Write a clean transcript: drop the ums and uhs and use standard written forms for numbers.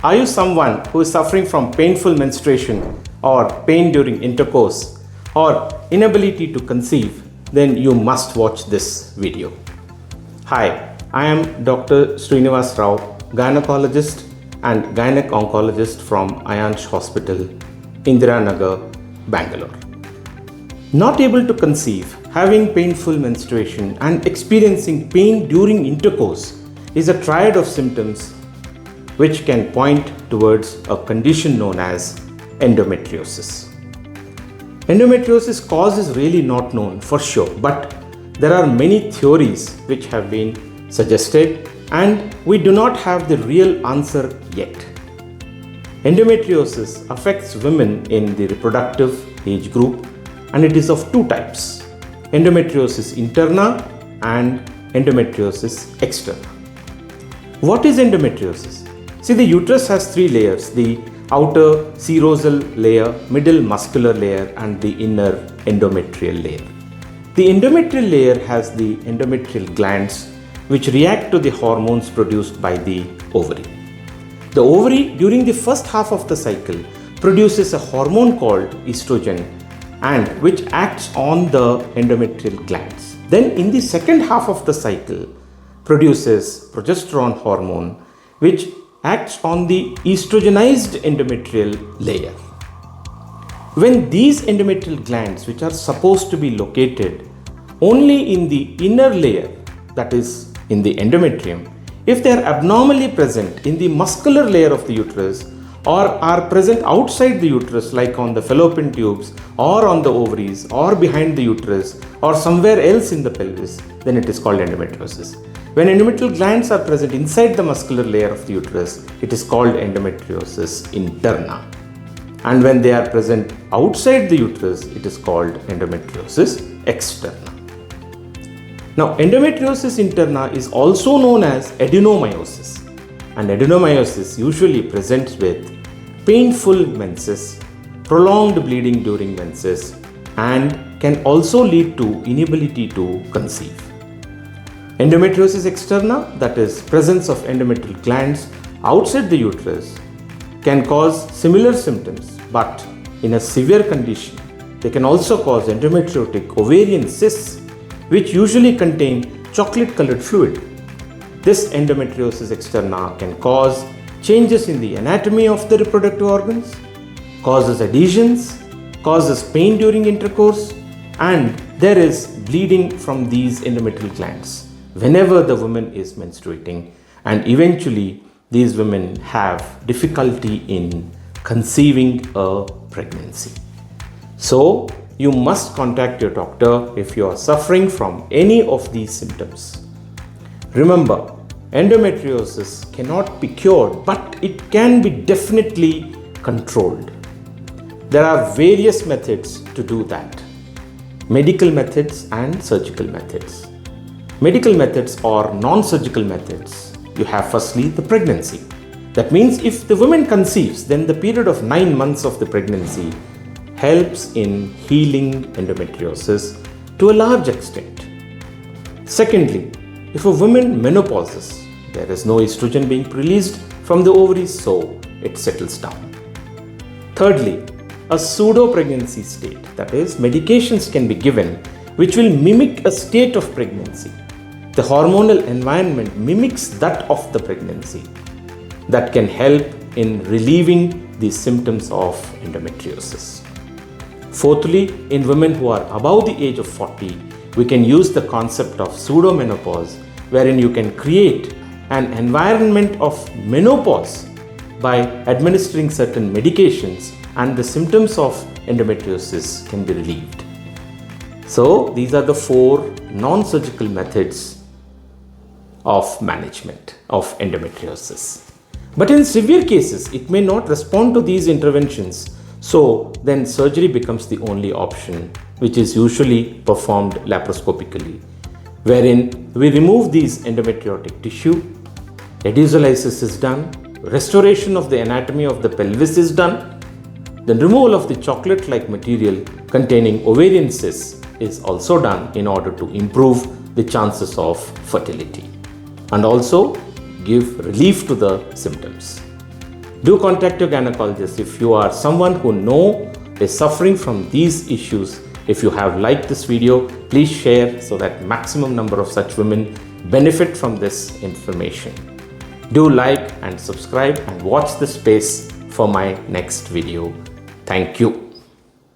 Are you someone who is suffering from painful menstruation or pain during intercourse or inability to conceive? Then you must watch this video. Hi, I am Dr. Srinivas Rao, gynecologist and gynec oncologist from Ayansh Hospital, Indiranagar, Bangalore. Not able to conceive, having painful menstruation and experiencing pain during intercourse is a triad of symptoms which can point towards a condition known as endometriosis. Endometriosis cause is really not known for sure, but there are many theories which have been suggested and we do not have the real answer yet. Endometriosis affects women in the reproductive age group and it is of two types: endometriosis interna and endometriosis externa. What is endometriosis? See, the uterus has three layers: the outer serosal layer, middle muscular layer and the inner endometrial layer. The endometrial layer has the endometrial glands which react to the hormones produced by the ovary. The ovary during the first half of the cycle produces a hormone called estrogen and which acts on the endometrial glands. Then in the second half of the cycle produces progesterone hormone which acts on the estrogenized endometrial layer. When these endometrial glands, which are supposed to be located only in the inner layer, that is in the endometrium, if they are abnormally present in the muscular layer of the uterus or are present outside the uterus like on the fallopian tubes or on the ovaries or behind the uterus or somewhere else in the pelvis, then it is called endometriosis. When endometrial glands are present inside the muscular layer of the uterus, it is called endometriosis interna. And when they are present outside the uterus, it is called endometriosis externa. Now, endometriosis interna is also known as adenomyosis. And adenomyosis usually presents with painful menses, prolonged bleeding during menses, and can also lead to inability to conceive. Endometriosis externa, that is presence of endometrial glands outside the uterus, can cause similar symptoms, but in a severe condition, they can also cause endometriotic ovarian cysts, which usually contain chocolate-colored fluid. This endometriosis externa can cause changes in the anatomy of the reproductive organs, causes adhesions, causes pain during intercourse, and there is bleeding from these endometrial glands whenever the woman is menstruating, and eventually these women have difficulty in conceiving a pregnancy. So, you must contact your doctor if you are suffering from any of these symptoms. Remember, endometriosis cannot be cured, but it can be definitely controlled. There are various methods to do that: medical methods and surgical methods. Medical methods or non-surgical methods. You have firstly the pregnancy. That means if the woman conceives, then the period of 9 months of the pregnancy helps in healing endometriosis to a large extent. Secondly, if a woman menopauses, there is no estrogen being released from the ovaries, so it settles down. Thirdly, a pseudo-pregnancy state, that is, medications can be given which will mimic a state of pregnancy. The hormonal environment mimics that of the pregnancy. That can help in relieving the symptoms of endometriosis. Fourthly, in women who are above the age of 40, we can use the concept of pseudomenopause, wherein you can create an environment of menopause by administering certain medications and the symptoms of endometriosis can be relieved. So, these are the 4 non-surgical methods of management of endometriosis. But in severe cases, it may not respond to these interventions. So then surgery becomes the only option, which is usually performed laparoscopically, wherein we remove these endometriotic tissue, adhesiolisis is done, restoration of the anatomy of the pelvis is done, then removal of the chocolate-like material containing ovarian cysts is also done in order to improve the chances of fertility and also give relief to the symptoms. Do contact your gynecologist if you are someone who is suffering from these issues. If you have liked this video, please share so that maximum number of such women benefit from this information. Do like and subscribe and watch this space for my next video. Thank you.